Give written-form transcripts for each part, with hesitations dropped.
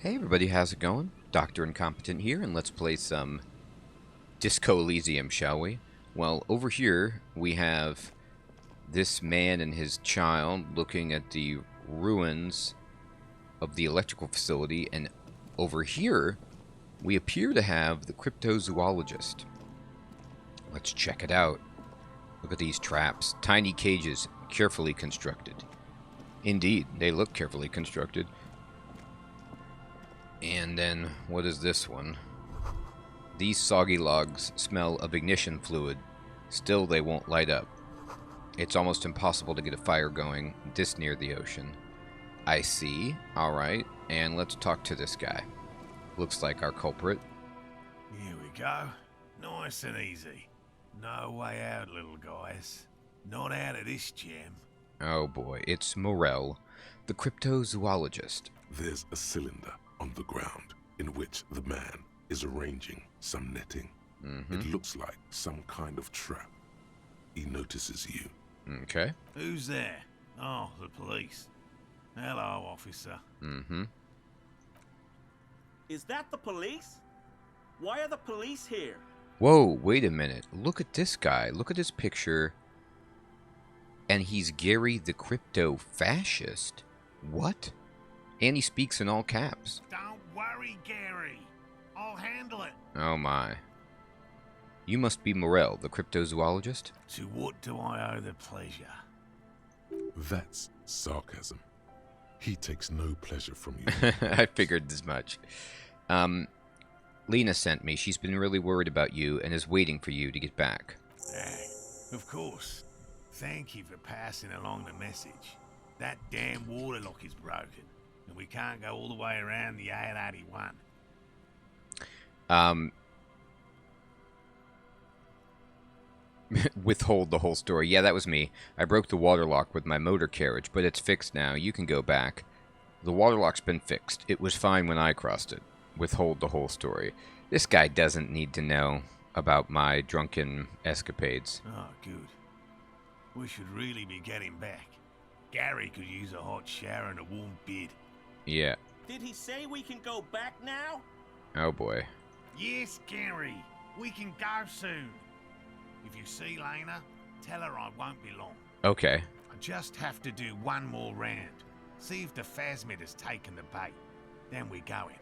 Hey everybody, how's it going? Dr. Incompetent here, and let's play some Disco Elysium, shall we? Well, over here we have this man and his child looking at the ruins of the electrical facility, and over here we appear to have the cryptozoologist. Let's check it out. Look at these traps. Tiny cages, carefully constructed. Indeed, they look carefully constructed. And then, what is this one? These soggy logs smell of ignition fluid. Still, they won't light up. It's almost impossible to get a fire going this near the ocean. I see. Alright, and let's talk to this guy. Looks like our culprit. Here we go. Nice and easy. No way out, little guys. Not out of this jam. Oh boy, it's Morel, the cryptozoologist. There's a cylinder on the ground in which the man is arranging some netting. It looks like some kind of trap. He notices you. Okay. Who's there? Oh, the police. Hello, officer. Is that the police? Why are the police here? Whoa, wait a minute. Look at this guy. Look at his picture. And he's Gary the crypto-fascist. What? And he speaks in all caps. Don't worry, Gary. I'll handle it. Oh my. You must be Morel, the cryptozoologist? To what do I owe the pleasure? That's sarcasm. He takes no pleasure from you. I figured as much. Lena sent me. She's been really worried about you and is waiting for you to get back. Of course. Thank you for passing along the message. That damn water lock is broken, and we can't go all the way around the 881. Withhold the whole story. Yeah, that was me. I broke the water lock with my motor carriage, but it's fixed now. You can go back. The water lock's been fixed. It was fine when I crossed it. Withhold the whole story. This guy doesn't need to know about my drunken escapades. Oh, good. We should really be getting back. Gary could use a hot shower and a warm bed. Yeah. Did he say we can go back now? Oh boy. Yes, Gary. We can go soon. If you see Lena, tell her I won't be long. Okay. I just have to do one more round. See if the phasmid has taken the bait. Then we're going.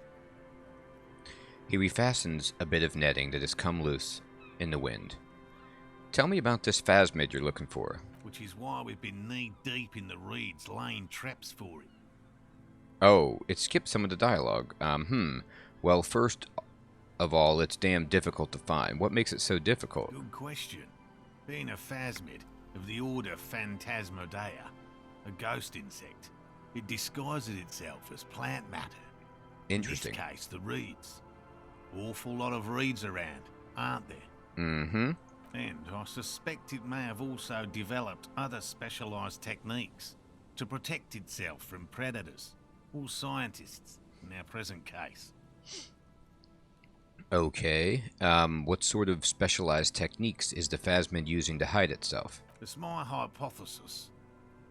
He refastens a bit of netting that has come loose in the wind. Tell me about this phasmid you're looking for. Which is why we've been knee-deep in the reeds laying traps for him. Oh, it skipped some of the dialogue. Well, first of all, it's damn difficult to find. What makes it so difficult? Good question. Being a phasmid of the order Phantasmodea, a ghost insect, it disguises itself as plant matter. Interesting. In this case, the reeds. Awful lot of reeds around, aren't there? Mm-hmm. And I suspect it may have also developed other specialized techniques to protect itself from predators or scientists in our present case. Okay. What sort of specialized techniques is the phasmid using to hide itself? It's my hypothesis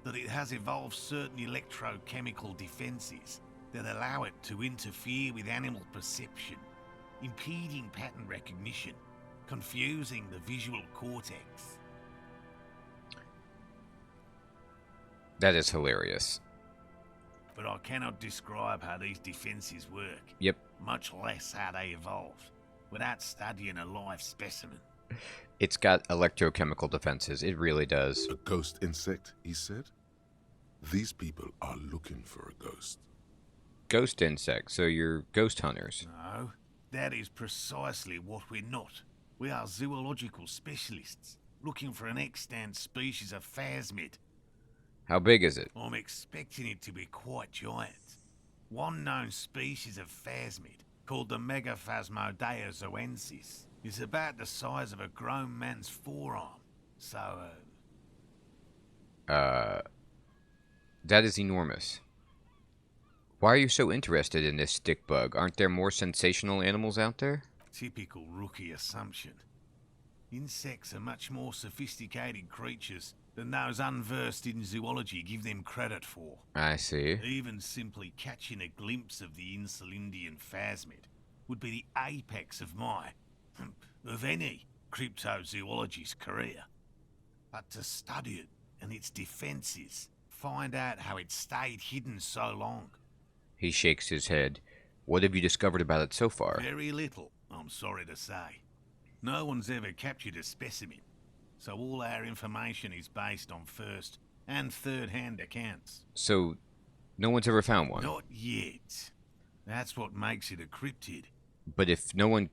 that it has evolved certain electrochemical defenses that allow it to interfere with animal perception, impeding pattern recognition, confusing the visual cortex. That is hilarious. But I cannot describe how these defenses work. Yep. Much less how they evolved, without studying a live specimen. It's got electrochemical defenses. It really does. A ghost insect, he said? These people are looking for a ghost. Ghost insects, so you're ghost hunters. No, that is precisely what we're not. We are zoological specialists, looking for an extant species of phasmid. How big is it? I'm expecting it to be quite giant. One known species of phasmid, called the Megaphasmodea zoensis, is about the size of a grown man's forearm. So, That is enormous. Why are you so interested in this stick bug? Aren't there more sensational animals out there? typical rookie assumption. Insects are much more sophisticated creatures than those unversed in zoology give them credit for. I see. Even simply catching a glimpse of the Insulindian phasmid would be the apex of of any cryptozoologist's career. But to study it and its defenses, find out how it stayed hidden so long. He shakes his head. What have you discovered about it so far? Very little, I'm sorry to say. No one's ever captured a specimen, so all our information is based on first and third-hand accounts. So, no one's ever found one? Not yet. That's what makes it a cryptid. But if no one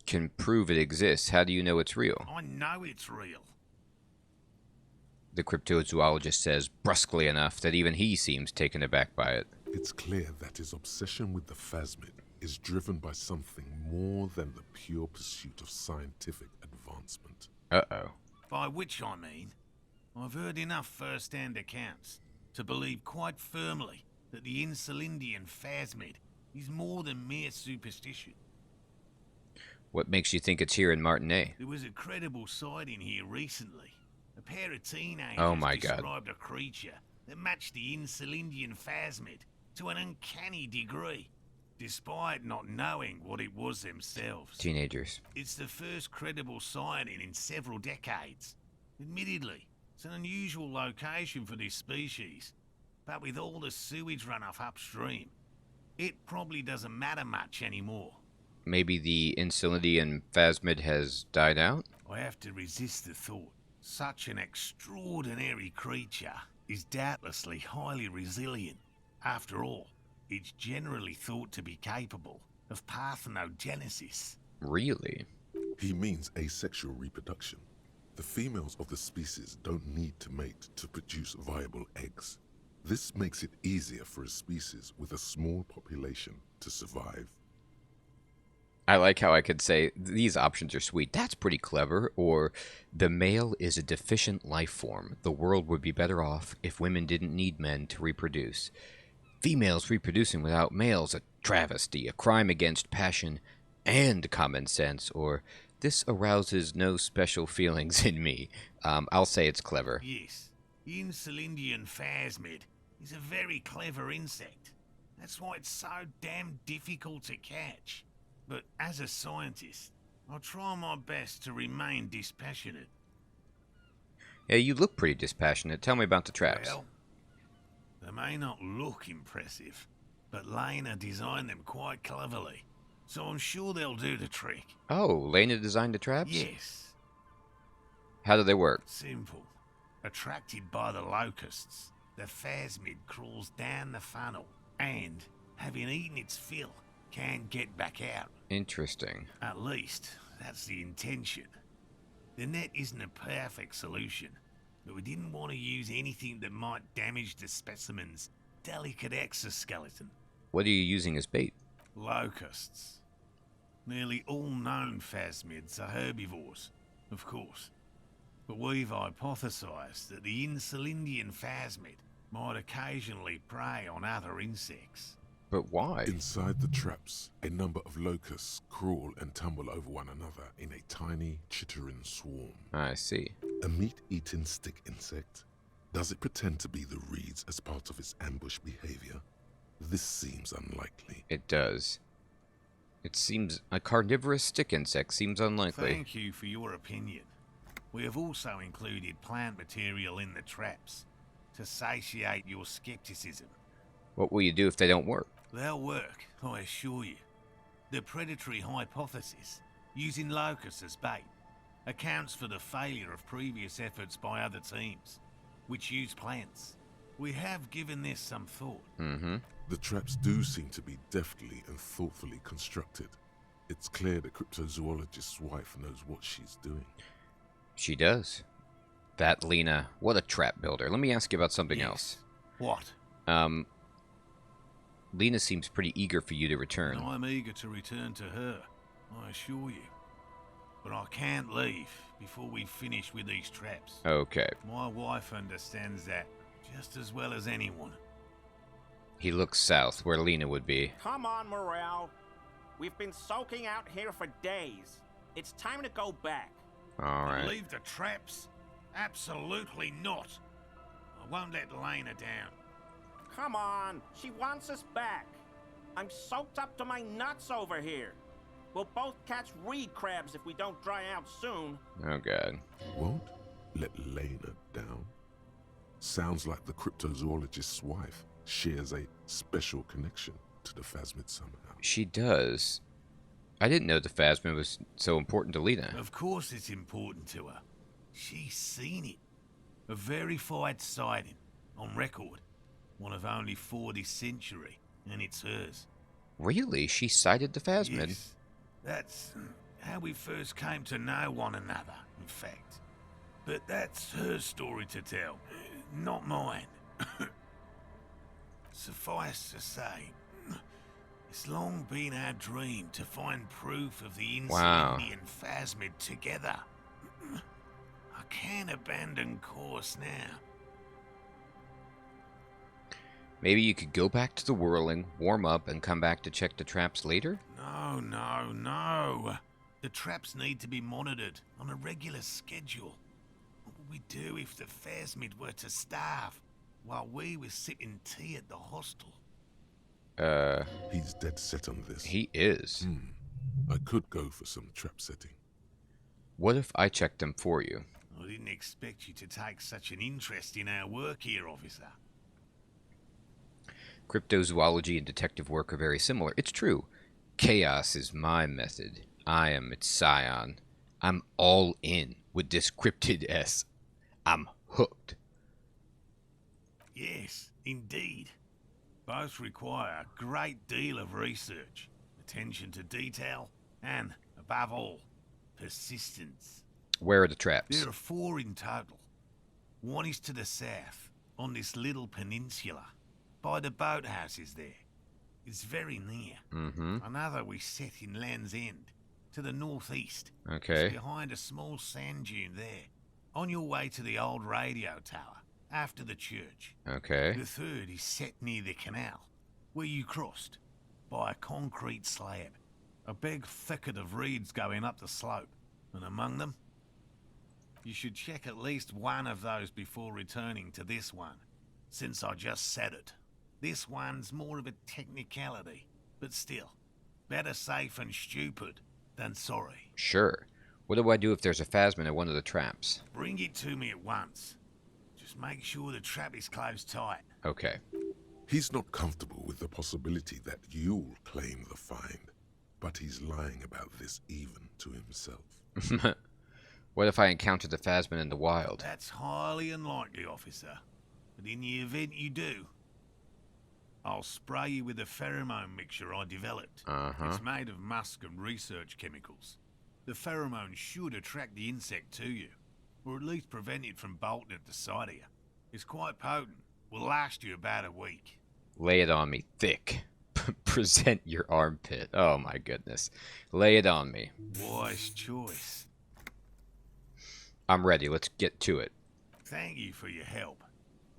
can prove it exists, how do you know it's real? I know it's real. The cryptozoologist says, brusquely enough that even he seems taken aback by it. It's clear that his obsession with the phasmid is driven by something more than the pure pursuit of scientific advancement. Uh-oh. By which I mean, I've heard enough first-hand accounts to believe quite firmly that the Insulindian phasmid is more than mere superstition. What makes you think it's here in Martinet? There was a credible sighting here recently. A pair of teenagers Oh my God. described a creature that matched the Insulindian phasmid to an uncanny degree, despite not knowing what it was themselves. Teenagers. It's the first credible sighting in several decades. Admittedly, it's an unusual location for this species, but with all the sewage runoff upstream, it probably doesn't matter much anymore. Maybe the Insulindian phasmid has died out? I have to resist the thought. Such an extraordinary creature is doubtlessly highly resilient. After all, it's generally thought to be capable of parthenogenesis. Really? He means asexual reproduction. The females of the species don't need to mate to produce viable eggs. This makes it easier for a species with a small population to survive. I like how I could say, these options are sweet. That's pretty clever. Or, the male is a deficient life form. The world would be better off if women didn't need men to reproduce. Females reproducing without males, a travesty, a crime against passion and common sense. Or, this arouses no special feelings in me. I'll say it's clever. Yes, the Insulindian phasmid is a very clever insect. That's why it's so damn difficult to catch. But as a scientist, I'll try my best to remain dispassionate. Yeah, you look pretty dispassionate. Tell me about the traps. Well, they may not look impressive, but Lena designed them quite cleverly, so I'm sure they'll do the trick. Oh, Lena designed the traps? Yes. How do they work? Simple. Attracted by the locusts, the phasmid crawls down the funnel and, having eaten its fill, can't get back out. Interesting. At least, that's the intention. The net isn't a perfect solution, but we didn't want to use anything that might damage the specimen's delicate exoskeleton. What are you using as bait? Locusts. Nearly all known phasmids are herbivores, of course. But we've hypothesized that the Insulindian phasmid might occasionally prey on other insects. But why? Inside the traps, a number of locusts crawl and tumble over one another in a tiny, chittering swarm. I see. A meat-eating stick insect? Does it pretend to be the reeds as part of its ambush behavior? This seems unlikely. It does. It seems a carnivorous stick insect seems unlikely. Thank you for your opinion. We have also included plant material in the traps to satiate your skepticism. What will you do if they don't work? They'll work, I assure you. The predatory hypothesis, using locusts as bait, accounts for the failure of previous efforts by other teams, which use plants. We have given this some thought. The traps do seem to be deftly and thoughtfully constructed. It's clear the cryptozoologist's wife knows what she's doing. She does. That Lena, what a trap builder. Let me ask you about something Yes. else. What? Lena seems pretty eager for you to return. I'm eager to return to her, I assure you. But I can't leave before we've finished with these traps. Okay. My wife understands that just as well as anyone. He looks south, where Lena would be. Come on, Morale. We've been soaking out here for days. It's time to go back. Alright. Leave the traps? Absolutely not. I won't let Lena down. Come on, she wants us back. I'm soaked up to my nuts over here. We'll both catch reed crabs if we don't dry out soon. Oh, God. Won't let Lena down? Sounds like the cryptozoologist's wife shares a special connection to the Phasmid somehow. She does. I didn't know the Phasmid was so important to Lena. Of course it's important to her. She's seen it. A verified sighting, on record. One of only 4 this century, and it's hers. Really? She sighted the Phasmid? Yes, that's how we first came to know one another, in fact. But that's her story to tell, not mine. Suffice to say, it's long been our dream to find proof of the Insignian Phasmid together. I can't abandon course now. Maybe you could go back to the whirling, warm up, and come back to check the traps later? No. The traps need to be monitored on a regular schedule. What would we do if the Phasmid were to starve while we were sipping tea at the hostel? He's dead set on this. He is. I could go for some trap setting. What if I checked them for you? I didn't expect you to take such an interest in our work here, officer. Cryptozoology and detective work are very similar. It's true. Chaos is my method. I am its scion. I'm all in with this cryptid S. I'm hooked. Yes, indeed. Both require a great deal of research, attention to detail, and, above all, persistence. Where are the traps? There are 4 in total. One is to the south, on this little peninsula, by the boathouses there. It's very near. Another we set in Land's End, to the northeast. Okay. It's behind a small sand dune there, on your way to the old radio tower, after the church. Okay. The third is set near the canal, where you crossed, by a concrete slab. A big thicket of reeds going up the slope, and among them, you should check at least one of those before returning to this one, since I just said it. This one's more of a technicality, but still, better safe and stupid than sorry. Sure. What do I do if there's a Phasmid at one of the traps? Bring it to me at once. Just make sure the trap is closed tight. Okay. He's not comfortable with the possibility that you'll claim the find, but he's lying about this even to himself. What if I encounter the Phasmid in the wild? That's highly unlikely, officer. But in the event you do, I'll spray you with a pheromone mixture I developed. It's made of musk and research chemicals. The pheromone should attract the insect to you, or at least prevent it from bolting at the sight of you. It's quite potent. Will last you about a week. Lay it on me thick. Present your armpit. Oh my goodness. Lay it on me. Wise choice. I'm ready. Let's get to it. Thank you for your help.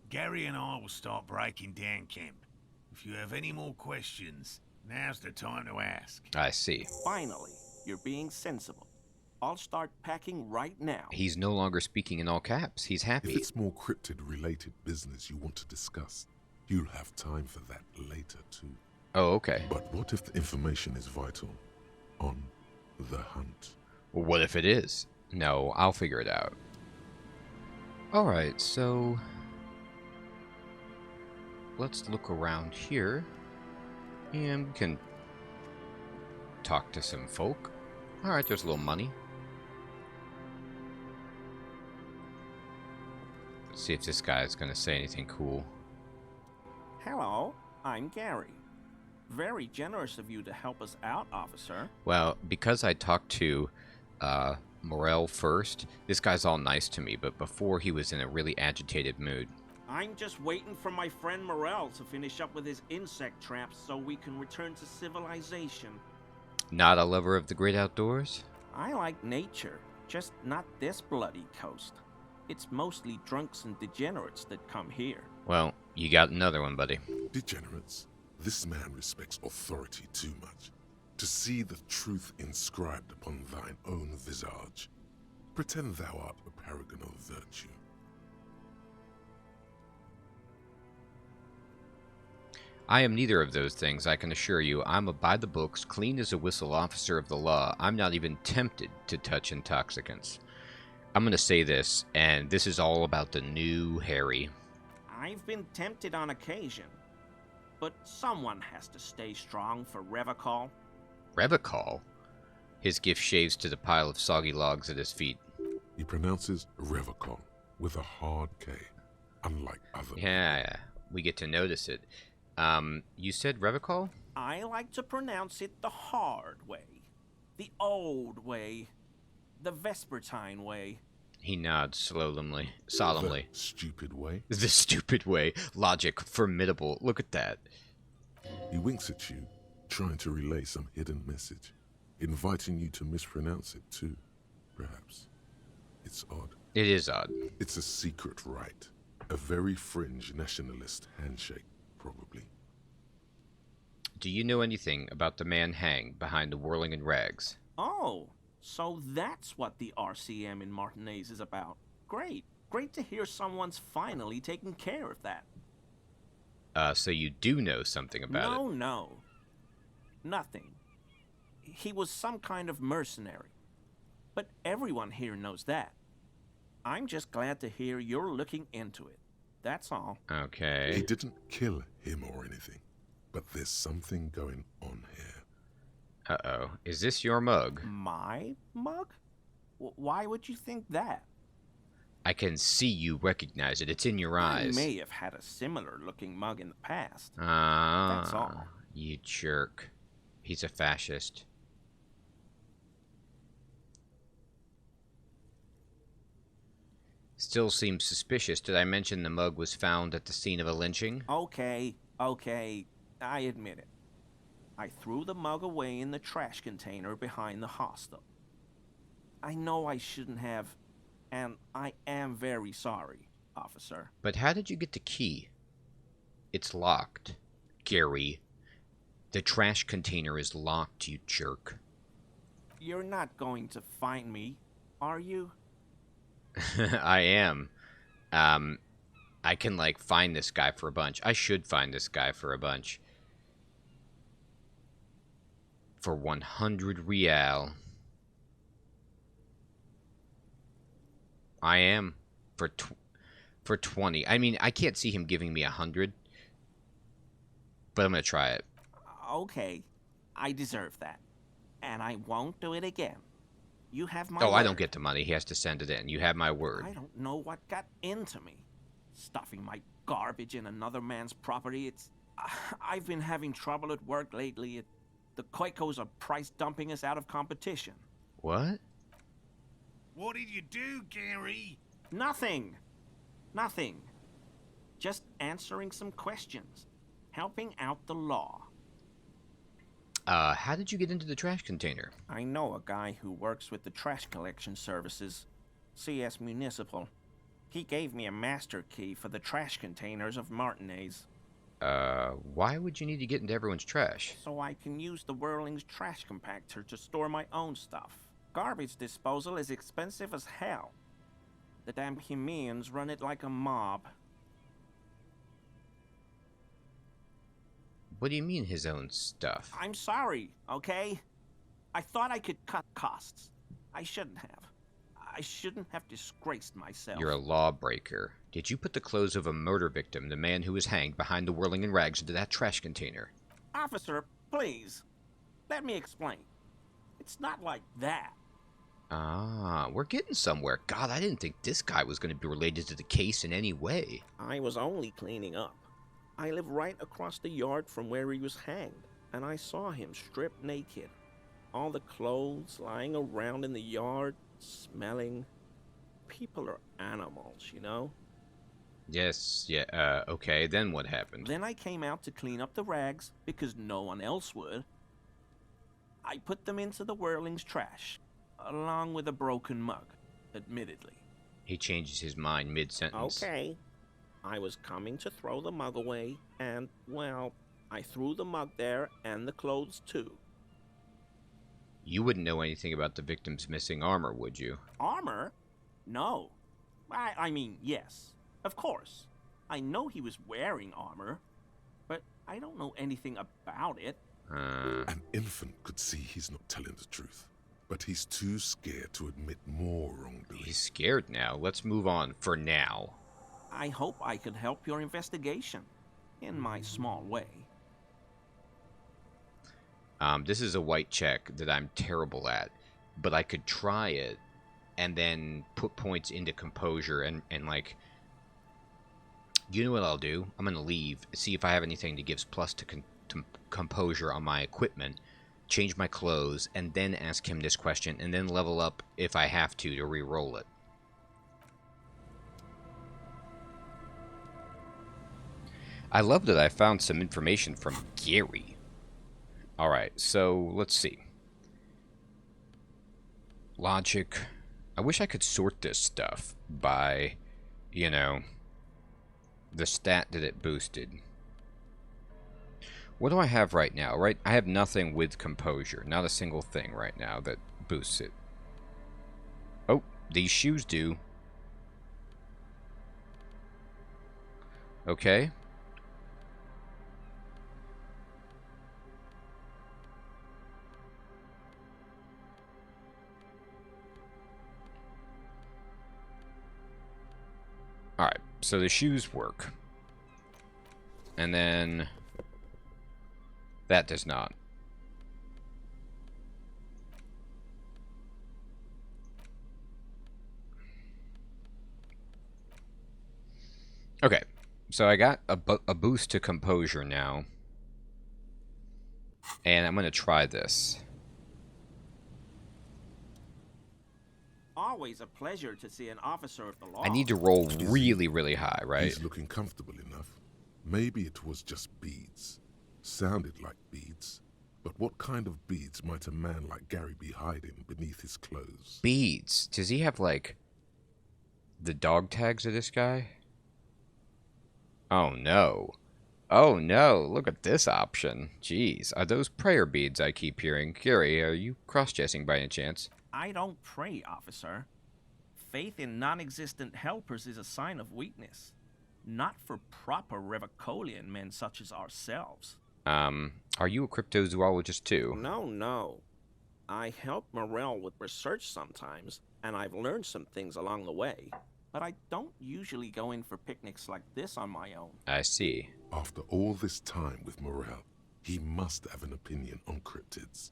Gary and I will start breaking down camp. If you have any more questions, now's the time to ask. I see. Finally, you're being sensible. I'll start packing right now. He's no longer speaking in all caps. He's happy. If it's more cryptid-related business you want to discuss, you'll have time for that later too. Oh, okay. But what if the information is vital? On the hunt. Well, what if it is? No, I'll figure it out. Alright, so let's look around here and we can talk to some folk. Alright, there's a little money. Let's see if this guy's gonna say anything cool. Hello, I'm Gary. Very generous of you to help us out, officer. Well, because I talked to Morel first, this guy's all nice to me, but before he was in a really agitated mood. I'm just waiting for my friend Morel to finish up with his insect traps so we can return to civilization. Not a lover of the great outdoors? I like nature, just not this bloody coast. It's mostly drunks and degenerates that come here. Well, you got another one, buddy. Degenerates. This man respects authority too much. To see the truth inscribed upon thine own visage. Pretend thou art a paragon of virtue. I am neither of those things, I can assure you. I'm a by-the-books, clean-as-a-whistle officer of the law. I'm not even tempted to touch intoxicants. I'm going to say this, and this is all about the new Harry. I've been tempted on occasion, but someone has to stay strong for Revocol. Revocol? His gift shaves to the pile of soggy logs at his feet. He pronounces Revocol with a hard K, unlike other. Yeah, we get to notice it. You said Revocol? I like to pronounce it the hard way, the old way, the Vespertine way. He nods solemnly. The stupid way. The stupid way. Logic. Formidable. Look at that. He winks at you, trying to relay some hidden message, inviting you to mispronounce it too, perhaps. It's odd. It is odd. It's a secret rite. A very fringe nationalist handshake, probably. Do you know anything about the man hanged behind the whirling in rags? Oh, so that's what the RCM in Martinez is about. Great. Great to hear someone's finally taking care of that. So you do know something about it? No. Nothing. He was some kind of mercenary. But everyone here knows that. I'm just glad to hear you're looking into it. That's all. Okay. He didn't kill him or anything, but there's something going on here. Uh-oh. Is this your mug? My mug? Why would you think that? I can see you recognize it. It's in your eyes. I may have had a similar looking mug in the past. Ah. That's all. You jerk. He's a fascist. Still seems suspicious. Did I mention the mug was found at the scene of a lynching? Okay, I admit it. I threw the mug away in the trash container behind the hostel. I know I shouldn't have, and I am very sorry, officer. But how did you get the key? It's locked. Gary. The trash container is locked, you jerk. You're not going to find me, are you? I am. I can, like, find this guy for a bunch. I should find this guy for a bunch. For 100 real. I am. For 20. I mean, I can't see him giving me 100. But I'm gonna try it. Okay, I deserve that. And I won't do it again. You have my Oh, word. I don't get the money. He has to send it in. You have my word. I don't know what got into me. Stuffing my garbage in another man's property, it's... I've been having trouble at work lately. The Koikos are price dumping us out of competition. What? What did you do, Gary? Nothing. Just answering some questions. Helping out the law. How did you get into the trash container? I know a guy who works with the trash collection services. CS Municipal. He gave me a master key for the trash containers of Martinez. Why would you need to get into everyone's trash? So I can use the Whirling's trash compactor to store my own stuff. Garbage disposal is expensive as hell. The damn Bohemians run it like a mob. What do you mean, his own stuff? I'm sorry, okay? I thought I could cut costs. I shouldn't have. I shouldn't have disgraced myself. You're a lawbreaker. Did you put the clothes of a murder victim, the man who was hanged behind the whirling in rags, into that trash container? Officer, please. Let me explain. It's not like that. Ah, we're getting somewhere. God, I didn't think this guy was going to be related to the case in any way. I was only cleaning up. I live right across the yard from where he was hanged, and I saw him stripped naked. All the clothes lying around in the yard, smelling. People are animals, you know? Yes, yeah, okay, then what happened? Then I came out to clean up the rags, because no one else would. I put them into the Whirling's trash, along with a broken mug, admittedly. He changes his mind mid-sentence. Okay. I was coming to throw the mug away, and, well, I threw the mug there and the clothes too. You wouldn't know anything about the victim's missing armor, would you? Armor? No. I mean, yes. Of course. I know he was wearing armor, but I don't know anything about it. An infant could see he's not telling the truth, but he's too scared to admit more wrongdoing. He's scared now. Let's move on for now. I hope I could help your investigation, in my small way. This is a white check that I'm terrible at, but I could try it and then put points into composure and like, you know what I'll do? I'm going to leave, see if I have anything that gives plus to composure on my equipment, change my clothes, and then ask him this question, and then level up if I have to re-roll it. I love that I found some information from Gary. Alright, so let's see. Logic. I wish I could sort this stuff by, you know, the stat that it boosted. What do I have right now? Right, I have nothing with composure. Not a single thing right now that boosts it. Oh, these shoes do. Okay. Alright, so the shoes work. And then that does not. Okay, so I got a boost to composure now. And I'm going to try this. Always a pleasure to see an officer of the law. I need to roll really, really high, right? He's looking comfortable enough. Maybe it was just beads. Sounded like beads. But what kind of beads might a man like Gary be hiding beneath his clothes? Beads. Does he have, like, the dog tags of this guy? Oh, no. Oh, no. Look at this option. Jeez. Are those prayer beads I keep hearing? Gary, are you cross-chessing by any chance? I don't pray, officer. Faith in non-existent helpers is a sign of weakness. Not for proper Revicolian men such as ourselves. Are you a cryptozoologist too? No. I help Morel with research sometimes, and I've learned some things along the way. But I don't usually go in for picnics like this on my own. I see. After all this time with Morel, he must have an opinion on cryptids.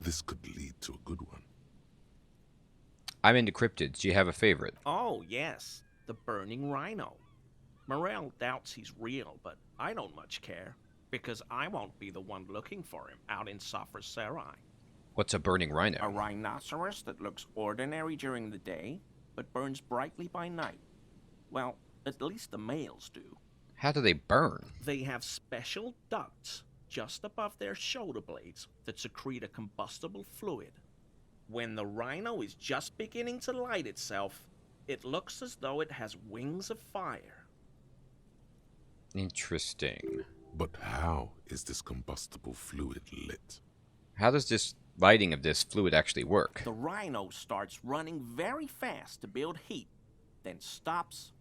This could lead to a good one. I'm into cryptids. Do you have a favorite? Oh, yes. The burning rhino. Morel doubts he's real, but I don't much care, because I won't be the one looking for him out in Safra Serai. What's a burning rhino? A rhinoceros that looks ordinary during the day, but burns brightly by night. Well, at least the males do. How do they burn? They have special ducts just above their shoulder blades that secrete a combustible fluid. When the rhino is just beginning to light itself, it looks as though it has wings of fire. Interesting. But how is this combustible fluid lit? How does this lighting of this fluid actually work? The rhino starts running very fast to build heat, then stops,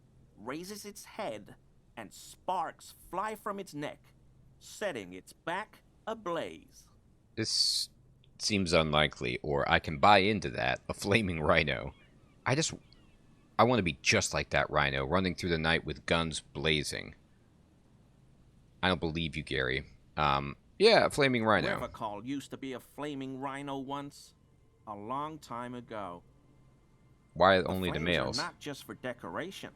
raises its head, and sparks fly from its neck, setting its back ablaze. This seems unlikely, or I can buy into that. A flaming rhino. I want to be just like that rhino, running through the night with guns blazing. I don't believe you, Gary. Yeah, a flaming rhino. Revicol used to be a flaming rhino once, a long time ago. Why only the flames males? are not just for decoration.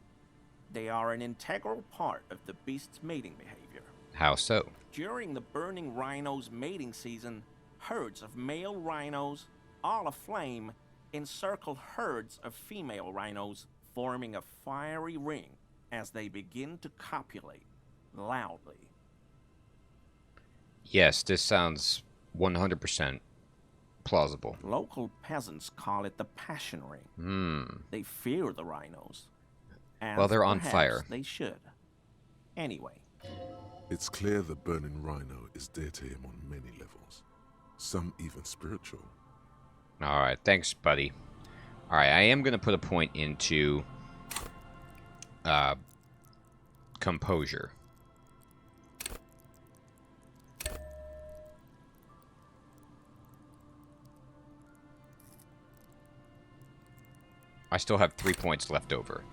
They are an integral part of the beast's mating behavior. How so? During the burning rhino's mating season, herds of male rhinos, all aflame, encircle herds of female rhinos, forming a fiery ring as they begin to copulate loudly. Yes, this sounds 100% plausible. Local peasants call it the passion ring. They fear the rhinos. And Well, they're on perhaps fire. They should. Anyway, It's clear the burning rhino is dear to him on many levels, some even spiritual. Alright, thanks, buddy. Alright, I am going to put a point into composure. I still have 3 points left over.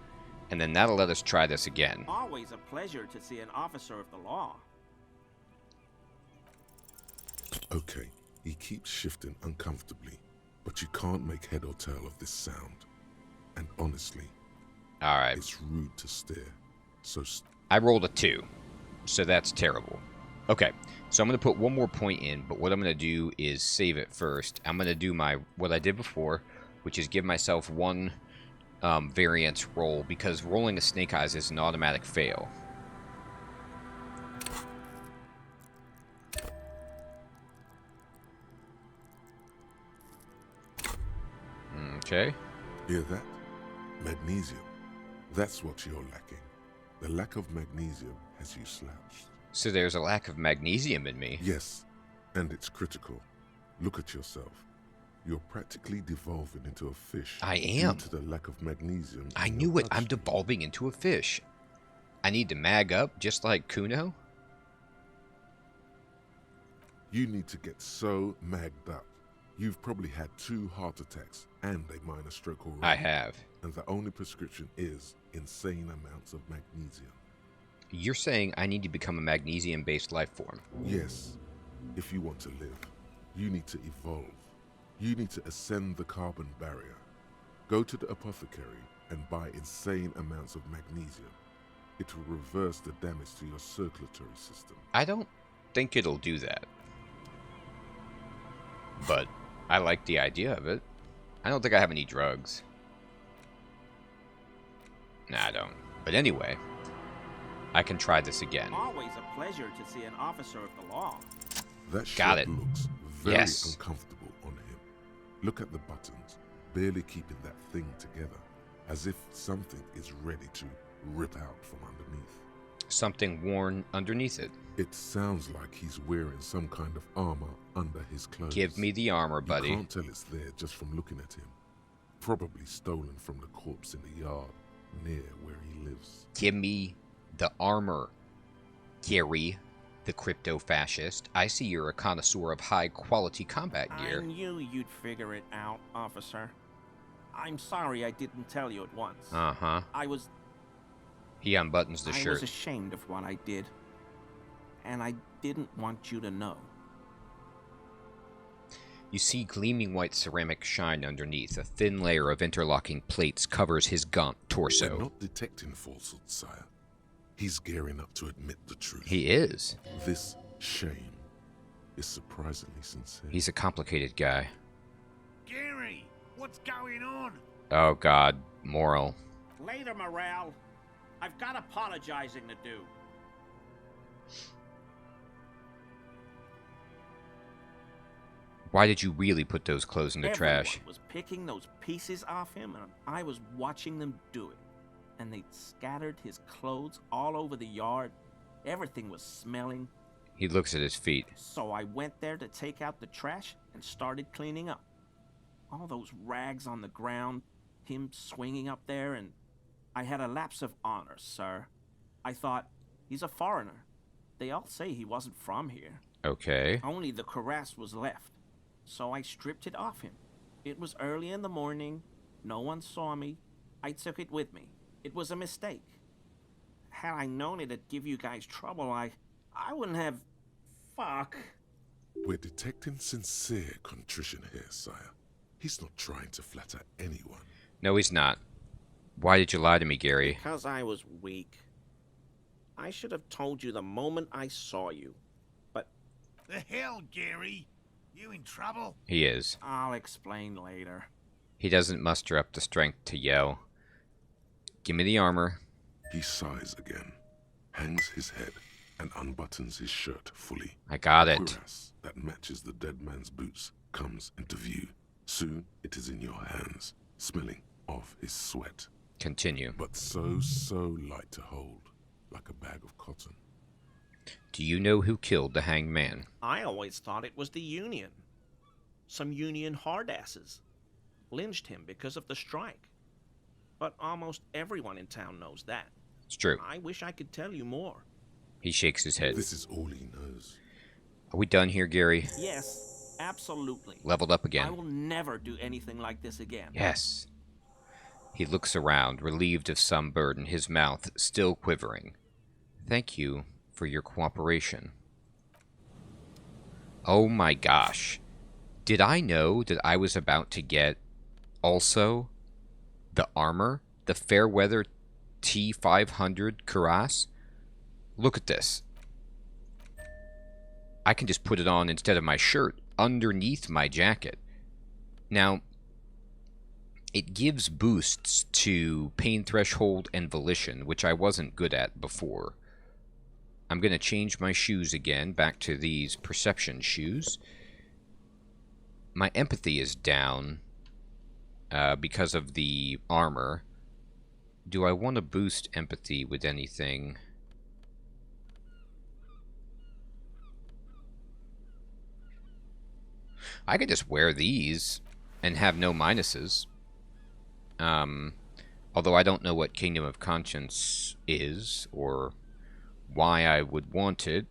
And then that'll let us try this again. Always a pleasure to see an officer of the law. Okay, he keeps shifting uncomfortably, but you can't make head or tail of this sound. And honestly, Alright. it's rude to stare. So I rolled a 2, so that's terrible. Okay, so I'm going to put one more point in, but what I'm going to do is save it first. I'm going to do what I did before, which is give myself one variance roll, because rolling a snake eyes is an automatic fail. Okay. hear that? Magnesium. That's what you're lacking. The lack of magnesium has you slouched. So there's a lack of magnesium in me. Yes, and it's critical. Look at yourself. You're practically devolving into a fish. I am. Due to the lack of magnesium. I in knew your it. I'm bloodstream. devolving into a fish. I need to mag up, just like Kuno. You need to get so magged up. You've probably had 2 heart attacks and a minor stroke already. I have. And the only prescription is insane amounts of magnesium. You're saying I need to become a magnesium-based life form. Yes, if you want to live, you need to evolve. You need to ascend the carbon barrier. Go to the apothecary and buy insane amounts of magnesium. It will reverse the damage to your circulatory system. I don't think it'll do that. But I like the idea of it. I don't think I have any drugs. Nah, I don't. But anyway, I can try this again. Always a pleasure to see an officer of the law. That Got shirt it. looks very Yes. uncomfortable on him. Look at the buttons, barely keeping that thing together, as if something is ready to rip out from underneath. Something worn underneath it. It sounds like he's wearing some kind of armor under his clothes. Give me the armor, buddy. You can't tell it's there just from looking at him. Probably stolen from the corpse in the yard near where he lives. Give me the armor, Gary, the crypto-fascist. I see you're a connoisseur of high-quality combat I gear. knew you'd figure it out, officer. I'm sorry I didn't tell you at once. Uh-huh. I was He unbuttons the I shirt. was ashamed of what I did. And I didn't want you to know. You see gleaming white ceramic shine underneath. A thin layer of interlocking plates covers his gaunt We're torso. not detecting falsehoods, sire. He's gearing up to admit the truth. He is. This shame is surprisingly sincere. He's a complicated guy. Gary, what's going on? Oh, God. Moral. Later, Morale. I've got apologizing to do. Why did you really put those clothes in the trash? Everyone was picking those pieces off him, and I was watching them do it. And they'd scattered his clothes all over the yard. Everything was smelling. He looks at his feet. So I went there to take out the trash and started cleaning up. All those rags on the ground, him swinging up there, and I had a lapse of honor, sir. I thought, he's a foreigner. They all say he wasn't from here. Okay. Only the cuirass was left. So I stripped it off him. It was early in the morning. No one saw me. I took it with me. It was a mistake. Had I known it'd give you guys trouble, I wouldn't have... Fuck. We're detecting sincere contrition here, sire. He's not trying to flatter anyone. No, he's not. Why did you lie to me, Gary? Because I was weak. I should have told you the moment I saw you. But The hell, Gary? You in trouble? He is. I'll explain later. He doesn't muster up the strength to yell. Give me the armor. He sighs again, hangs his head, and unbuttons his shirt fully. I got The it. cuirass that matches the dead man's boots comes into view. Soon it is in your hands, smelling of his sweat, Continue. but so light to hold, like a bag of cotton. Do you know who killed the hanged man? I always thought it was the Union. Some Union hardasses lynched him because of the strike. But almost everyone in town knows that. It's true. I wish I could tell you more. He shakes his head. This is all he knows. Are we done here, Gary? Yes, absolutely. Leveled up I again. will never do anything like this again. Yes. He looks around, relieved of some burden, his mouth still quivering. Thank you for your cooperation. Oh my gosh. Did I know that I was about to get also the armor? The Fairweather T500 cuirass? Look at this. I can just put it on instead of my shirt underneath my jacket. Now, it gives boosts to pain threshold and volition, which I wasn't good at before. I'm going to change my shoes again, back to these perception shoes. My empathy is down because of the armor. Do I want to boost empathy with anything? I could just wear these and have no minuses. Although I don't know what Kingdom of Conscience is, or why I would want it.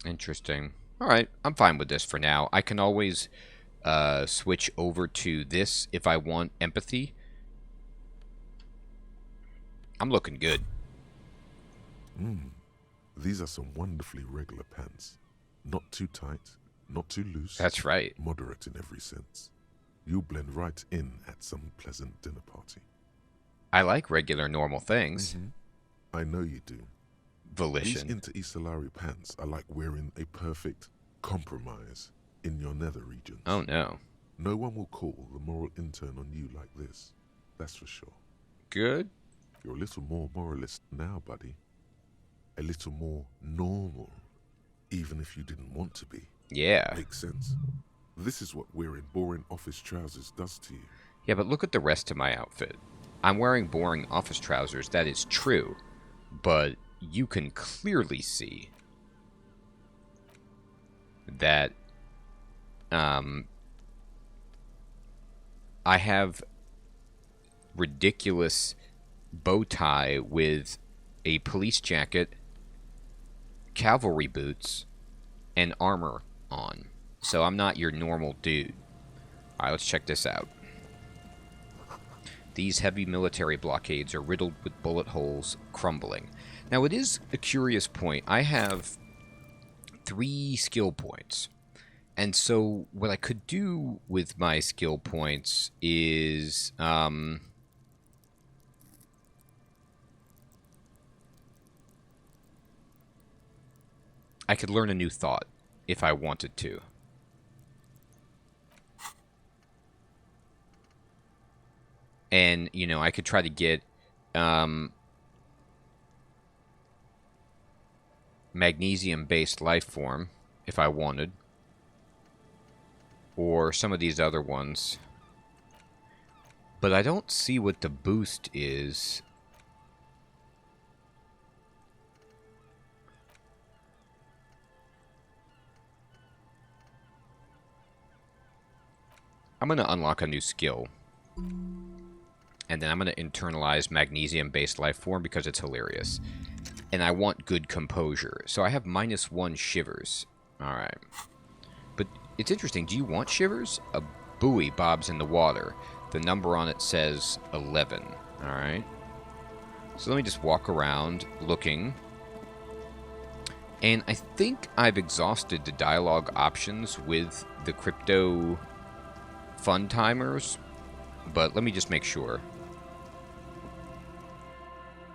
Interesting. Alright, I'm fine with this for now. I can always switch over to this if I want empathy. I'm looking good. These are some wonderfully regular pants. Not too tight, not too loose. That's right. Moderate in every sense. You'll blend right in at some pleasant dinner party. I like regular, normal things. I know you do. Volition. These inter-Isolari pants are like wearing a perfect compromise in your nether regions. Oh no. No one will call the moral intern on you like this. That's for sure. Good. You're a little more moralist now, buddy. A little more normal, even if you didn't want to be. Yeah. Makes sense. This is what wearing boring office trousers does to you. Yeah, but look at the rest of my outfit. I'm wearing boring office trousers, that is true. But you can clearly see that I have ridiculous bow tie with a police jacket, cavalry boots, and armor on. So I'm not your normal dude. Alright, let's check this out. These heavy military blockades are riddled with bullet holes crumbling. Now, it is a curious point. I have 3 skill points. And so what I could do with my skill points is... I could learn a new thought if I wanted to. And, you know, I could try to get magnesium-based life form if I wanted. Or some of these other ones. But I don't see what the boost is. I'm going to unlock a new skill. And then I'm going to internalize magnesium-based life form because it's hilarious. And I want good composure. So I have -1 shivers. Alright. But it's interesting. Do you want shivers? A buoy bobs in the water. The number on it says 11. Alright. So let me just walk around looking. And I think I've exhausted the dialogue options with the crypto fun timers. But let me just make sure.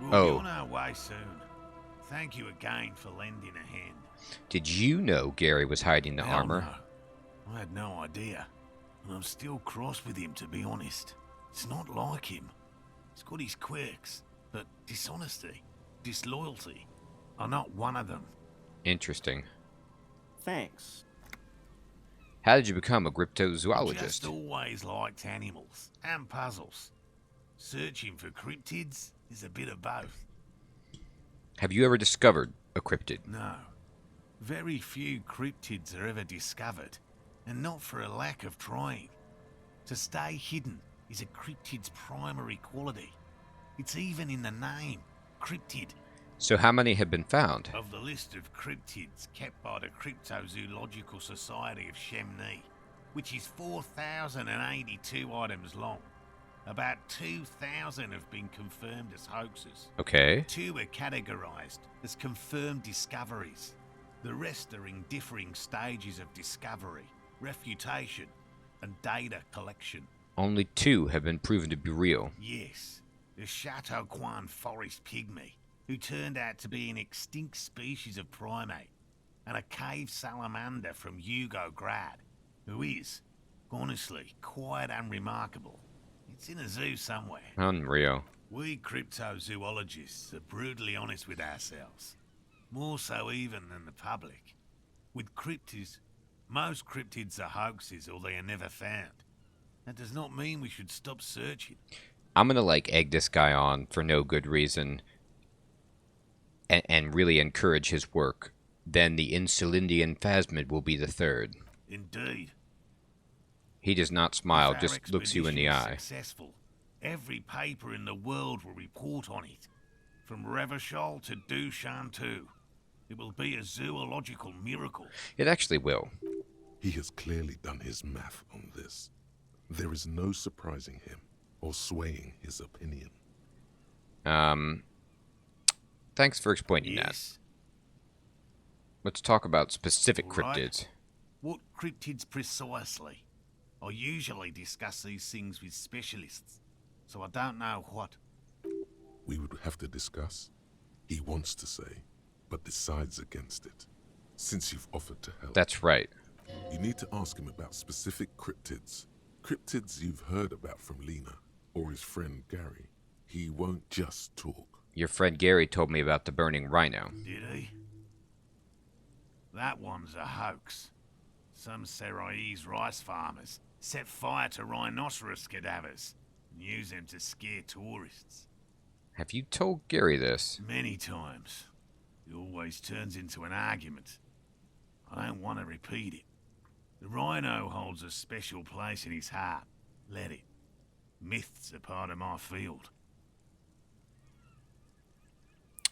We'll be on our way soon. Thank you again for lending a hand. Did you know Gary was hiding the Hell armor? no. I had no idea. And I'm still cross with him, to be honest. It's not like him. He's got his quirks, but dishonesty, disloyalty are not one of them. Interesting. Thanks. How did you become a Just cryptozoologist? always liked animals and puzzles. Searching for cryptids is a bit of both. Have you ever discovered a cryptid? No. Very few cryptids are ever discovered, and not for a lack of trying. To stay hidden is a cryptid's primary quality. It's even in the name, cryptid. So how many have been found? Of the list of cryptids kept by the Cryptozoological Society of Chemney, which is 4,082 items long, about 2,000 have been confirmed as hoaxes. Okay. 2 are categorized as confirmed discoveries. The rest are in differing stages of discovery, refutation, and data collection. Only 2 have been proven to be real. Yes, the Chateau Quan forest pygmy, who turned out to be an extinct species of primate, and a cave salamander from Grad, who is, honestly, quite unremarkable. It's in a zoo somewhere. Unreal. We cryptozoologists are brutally honest with ourselves. More so even than the public. With cryptids, most cryptids are hoaxes or they are never found. That does not mean we should stop searching. I'm gonna, like, egg this guy on for no good reason and really encourage his work. Then the Insulindian phasmid will be the third. Indeed. He does not smile, If our just looks you in the expedition eye. is successful, every paper in the world will report on it. From Revachol to Dushantu. It will be a zoological miracle. It actually will. He has clearly done his math on this. There is no surprising him or swaying his opinion. Thanks for explaining that. Yes. Let's talk about specific All right. cryptids. What cryptids precisely? I usually discuss these things with specialists, so I don't know what. We would have to discuss. He wants to say, but decides against it. Since you've offered to help, That's right. you need to ask him about specific cryptids. Cryptids you've heard about from Lena or his friend Gary. He won't just talk. Your friend Gary told me about the burning rhino. Did he? That one's a hoax. Some Seraise rice farmers set fire to rhinoceros cadavers and use them to scare tourists. Have you told Gary this? Many times. It always turns into an argument. I don't want to repeat it. The rhino holds a special place in his heart. Let it. Myths are part of my field.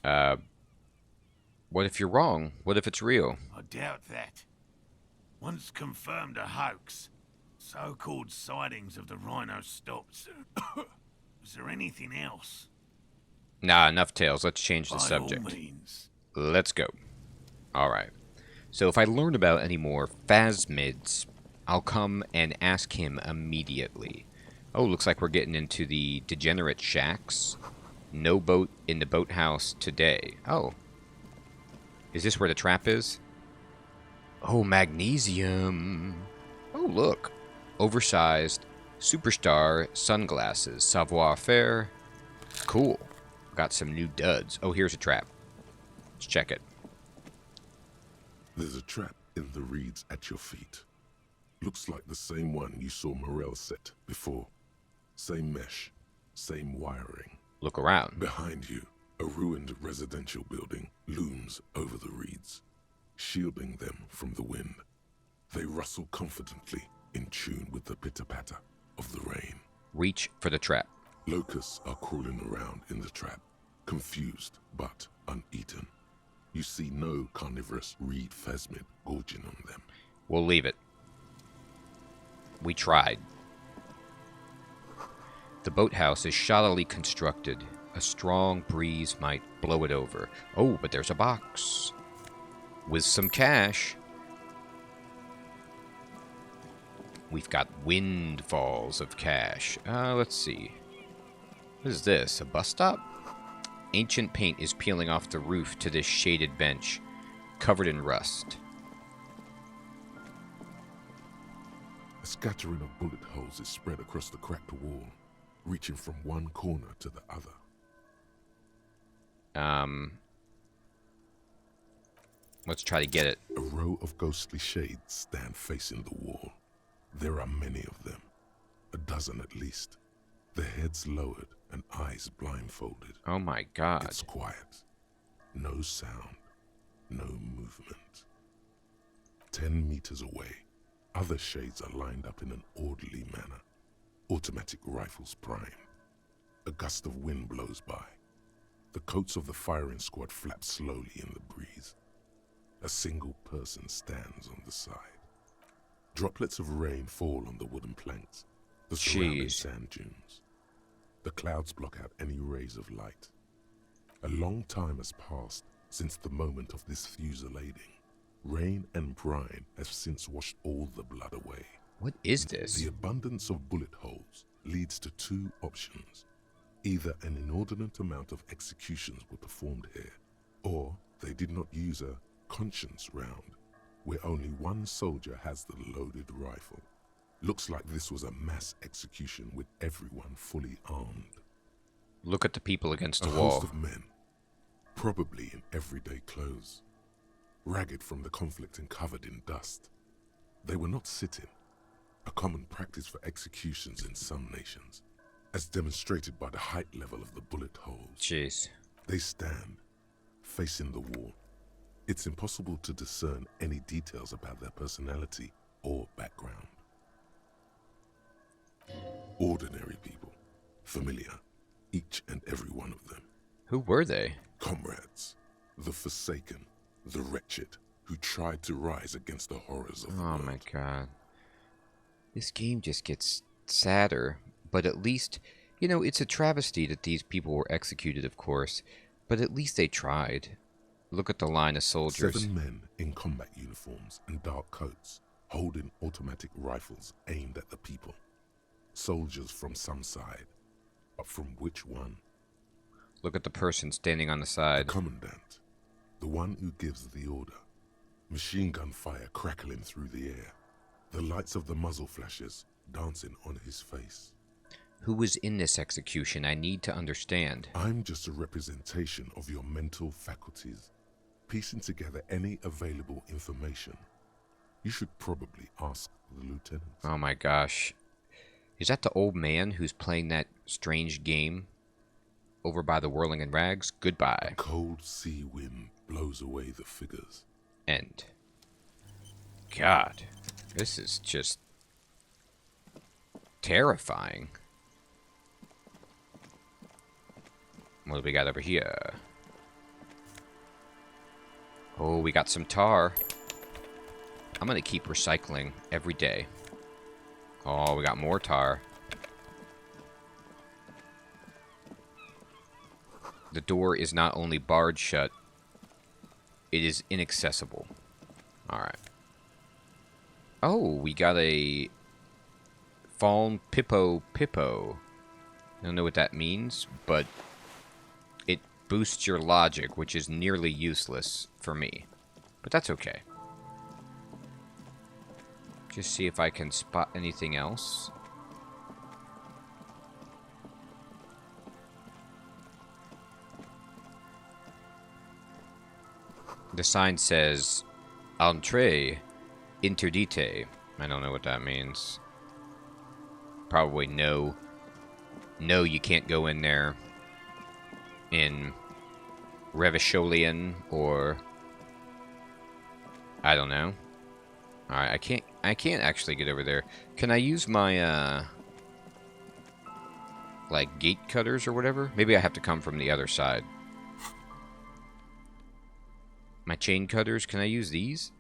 What if you're wrong? What if it's real? I doubt that. Once confirmed a hoax, so-called sightings of the rhino stopped. Was there anything else? Nah, enough tales. Let's change the By subject. all means. Let's go. Alright. So if I learn about any more phasmids, I'll come and ask him immediately. Oh, looks like we're getting into the degenerate shacks. No boat in the boathouse today. Oh. Is this where the trap is? Oh, magnesium. Oh, look. Oversized superstar sunglasses. Savoir-faire. Cool. Got some new duds. Oh, here's a trap. Let's check it. There's a trap in the reeds at your feet. Looks like the same one you saw Morel set before. Same mesh, same wiring. Look around. Behind you, a ruined residential building looms over the reeds, shielding them from the wind. They rustle confidently, in tune with the pitter-patter of the rain. Reach for the trap. Locusts are crawling around in the trap, confused but uneaten. You see no carnivorous reed phasmid gorging on them. We'll leave it. We tried. The boathouse is shoddily constructed. A strong breeze might blow it over. Oh, but there's a box. With some cash. We've got windfalls of cash. Let's see. What is this? A bus stop? Ancient paint is peeling off the roof to this shaded bench, covered in rust. A scattering of bullet holes is spread across the cracked wall, reaching from one corner to the other. Let's try to get it. A row of ghostly shades stand facing the wall. There are many of them, a dozen at least, their heads lowered and eyes blindfolded. Oh my god. It's quiet. No sound, no movement. 10 meters away, other shades are lined up in an orderly manner. Automatic rifles primed. A gust of wind blows by. The coats of the firing squad flap slowly in the breeze. A single person stands on the side. Droplets of rain fall on the wooden planks, the surrounding sand dunes. The clouds block out any rays of light. A long time has passed since the moment of this fusillading. Rain and brine have since washed all the blood away. What is this? The abundance of bullet holes leads to two options. Either an inordinate amount of executions were performed here, or they did not use a conscience round, where only one soldier has the loaded rifle. Looks like this was a mass execution with everyone fully armed. Look at the people against the A wall. host of men, probably in everyday clothes, ragged from the conflict and covered in dust. They were not sitting, a common practice for executions in some nations, as demonstrated by the height level of the bullet holes. Jeez. They stand, facing the wall. It's impossible to discern any details about their personality or background. Ordinary people, familiar, each and every one of them. Who were they? Comrades, the forsaken, the wretched, who tried to rise against the horrors of the Oh world. my god. This game just gets sadder, but at least, you know, it's a travesty that these people were executed, of course, but at least they tried. Look at the line of soldiers. 7 men in combat uniforms and dark coats, holding automatic rifles aimed at the people. Soldiers from some side, but from which one? Look at the person standing on the The side. commandant, the one who gives the order. Machine gun fire crackling through the air. The lights of the muzzle flashes dancing on his face. Who was in this execution? I need to understand. I'm just a representation of your mental faculties, piecing together any available information. You should probably ask the lieutenant. Oh my gosh. Is that the old man who's playing that strange game over by the whirling and rags? Goodbye. Cold sea wind blows away the figures. End. God. This is just terrifying. What do we got over here? Oh, we got some tar. I'm gonna keep recycling every day. Oh, we got more tar. The door is not only barred shut, it is inaccessible. Alright. Oh, we got a Fallen Pippo. I don't know what that means, but it boosts your logic, which is nearly useless for me. But that's okay. Just see if I can spot anything else. The sign says, Entree interdite. I don't know what that means. Probably no. No, you can't go in there in Revisholian or I don't know. Alright, I can't actually get over there. Can I use my like gate cutters or whatever? Maybe I have to come from the other side. My chain cutters, can I use these?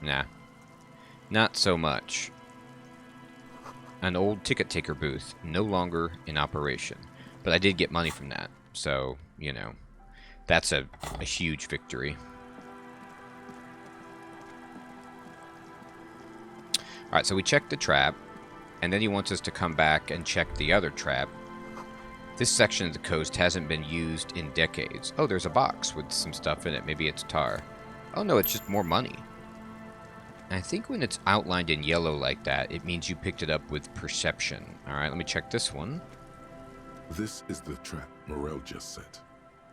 Nah. Not so much. An old ticket taker booth, no longer in operation. But I did get money from that, so, you know, that's a huge victory. Alright, so we checked the trap, and then he wants us to come back and check the other trap. This section of the coast hasn't been used in decades. Oh, there's a box with some stuff in it. Maybe it's tar. Oh no, it's just more money. And I think when it's outlined in yellow like that, it means you picked it up with perception. Alright, let me check this one. This is the trap Morel just set.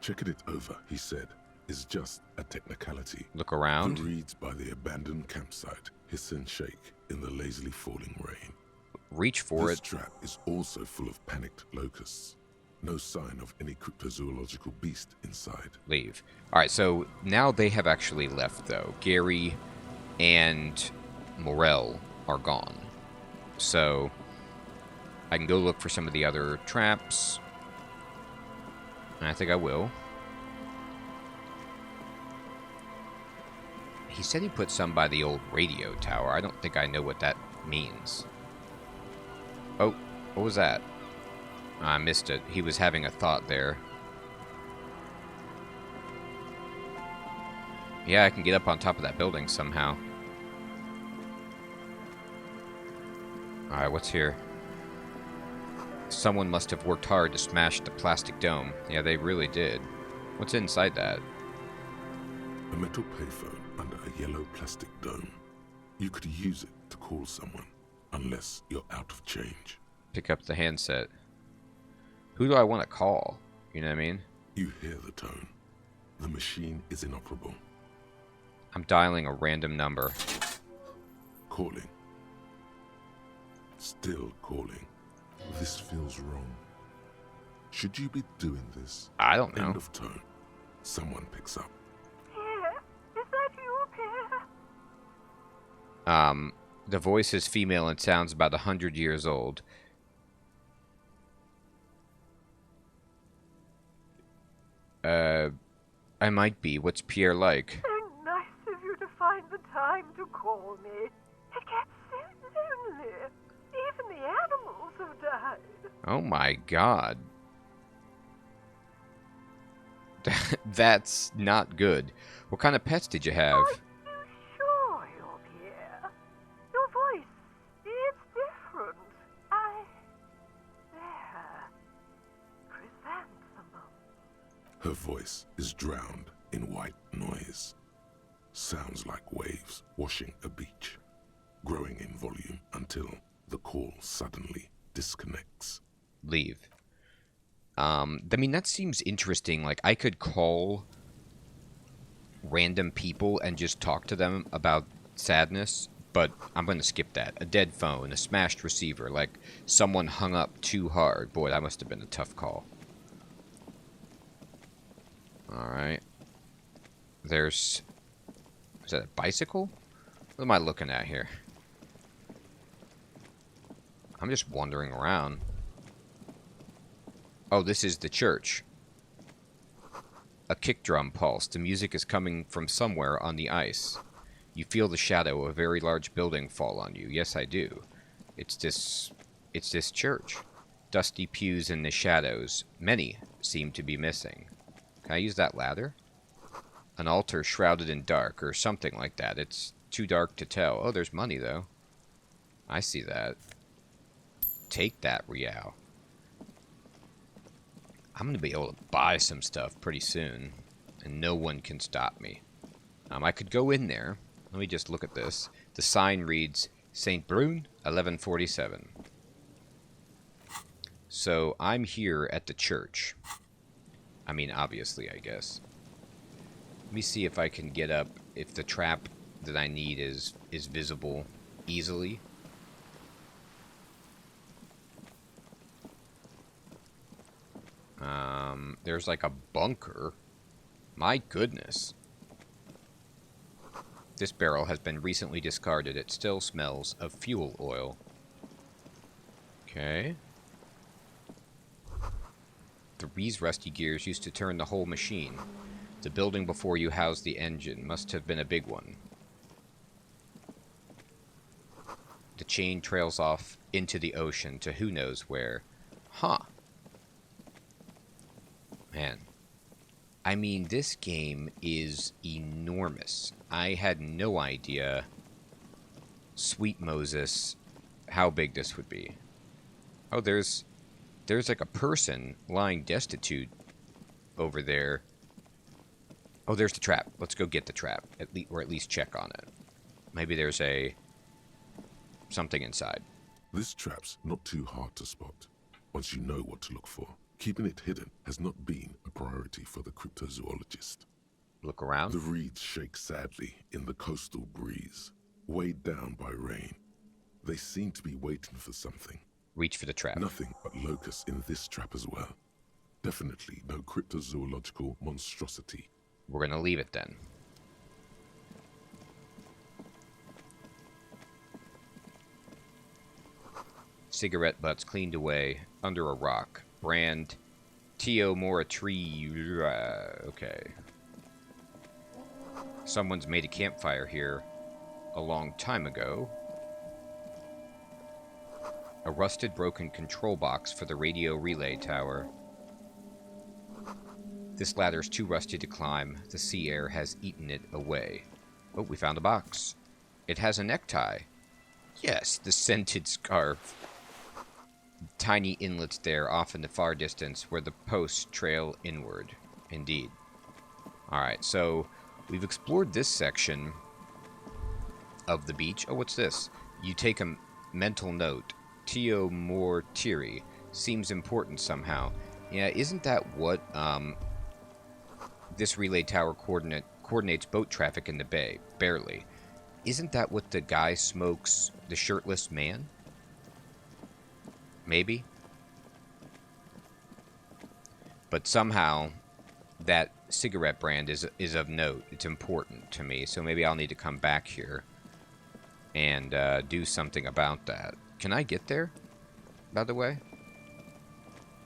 Checking it over, he said, is just a technicality. Look around. The reeds by the abandoned campsite hiss and shake in the lazily falling rain. Reach for This it. trap is also full of panicked locusts. No sign of any cryptozoological beast inside. Leave. Alright, so now they have actually left, though. Gary and Morel are gone. So I can go look for some of the other traps. And I think I will. He said he put some by the old radio tower. I don't think I know what that means. Oh, what was that? I missed it. He was having a thought there. Yeah, I can get up on top of that building somehow. Alright, what's here? Someone must have worked hard to smash the plastic dome. Yeah, they really did. What's inside that? A metal payphone under a yellow plastic dome. You could use it to call someone, unless you're out of change. Pick up the handset. Who do I want to call? You know what I mean? You hear the tone. The machine is inoperable. I'm dialing a random number. Calling. Still calling. This feels wrong. Should you be doing this? I don't know. End of tone. Someone picks up. Pierre, is that you, Pierre? The voice is female and sounds about 100 years old. I might be. What's Pierre like? So nice of you to find the time to call me. It gets so lonely. Even the animals have died. Oh my god. That's not good. What kind of pets did you have? Are you sure you're Pierre? Your voice, it's different. There. Chrysanthemum. Her voice is drowned in white noise. Sounds like waves washing a beach, growing in volume until the call suddenly disconnects. Leave. I mean, that seems interesting. Like, I could call random people and just talk to them about sadness, but I'm going to skip that. A dead phone, a smashed receiver, like someone hung up too hard. Boy, that must have been a tough call. Alright. Is that a bicycle? What am I looking at here? I'm just wandering around. Oh, this is the church. A kick drum pulse. The music is coming from somewhere on the ice. You feel the shadow of a very large building fall on you. Yes, I do. It's this church. Dusty pews in the shadows. Many seem to be missing. Can I use that ladder? An altar shrouded in dark, or something like that. It's too dark to tell. Oh, there's money, though. I see that. Take that, Rial. I'm going to be able to buy some stuff pretty soon, and no one can stop me. I could go in there. Let me just look at this. The sign reads, St. Brune, 1147. So, I'm here at the church. I mean, obviously, I guess. Let me see if I can get up, if the trap that I need is visible easily. There's like a bunker. My goodness. This barrel has been recently discarded. It still smells of fuel oil. Okay. These rusty gears used to turn the whole machine. The building before you housed the engine. Must have been a big one. The chain trails off into the ocean to who knows where. Huh. Man. I mean, this game is enormous. I had no idea, sweet Moses, how big this would be. Oh, there's like a person lying destitute over there. Oh, there's the trap. Let's go get the trap, or at least check on it. Maybe there's something inside. This trap's not too hard to spot, once you know what to look for. Keeping it hidden has not been a priority for the cryptozoologist. Look around. The reeds shake sadly in the coastal breeze, weighed down by rain. They seem to be waiting for something. Reach for the trap. Nothing but locusts in this trap as well. Definitely no cryptozoological monstrosity. We're going to leave it then. Cigarette butts cleaned away under a rock. Brand Tio Mora tree. Okay. Someone's made a campfire here a long time ago. A rusted, broken control box for the radio relay tower. This ladder's too rusty to climb. The sea air has eaten it away. Oh, we found a box. It has a necktie. Yes, the scented scarf. Tiny inlets there, off in the far distance, where the posts trail inward. Indeed. Alright, so we've explored this section of the beach. Oh, what's this? You take a mental note. Tio Mortiri. Seems important somehow. Yeah, isn't that what, this relay tower coordinates boat traffic in the bay? Barely. Isn't that what the guy smokes, the shirtless man? Maybe? But somehow, that cigarette brand is of note. It's important to me, so maybe I'll need to come back here and do something about that. Can I get there, by the way?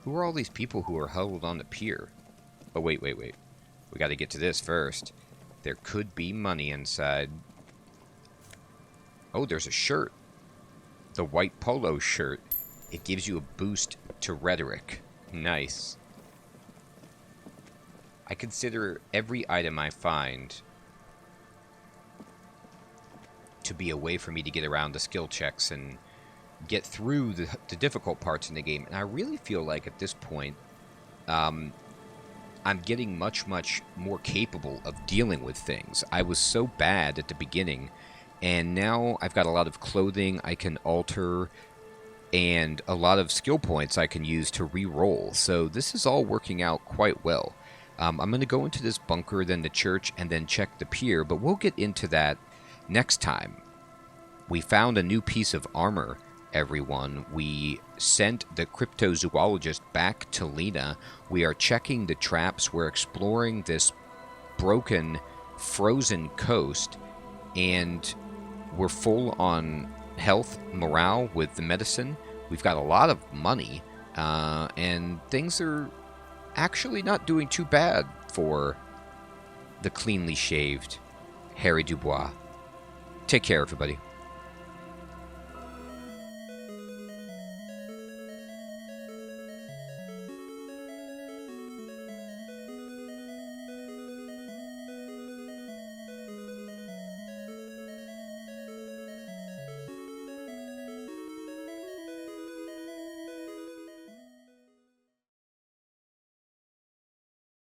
Who are all these people who are huddled on the pier? Oh, wait. We got to get to this first. There could be money inside. Oh, there's a shirt. The white polo shirt. It gives you a boost to rhetoric. Nice. I consider every item I find to be a way for me to get around the skill checks and get through the difficult parts in the game. And I really feel like at this point, I'm getting much more capable of dealing with things. I was so bad at the beginning, and now I've got a lot of clothing I can alter and a lot of skill points I can use to re-roll. So this is all working out quite well. I'm going to go into this bunker, then the church, and then check the pier, but we'll get into that next time. We found a new piece of armor, everyone. We sent the cryptozoologist back to Lena. We are checking the traps. We're exploring this broken, frozen coast, and we're full on health, morale with the medicine. We've got a lot of money, and things are actually not doing too bad for the cleanly shaved Harry Dubois. Take care, everybody.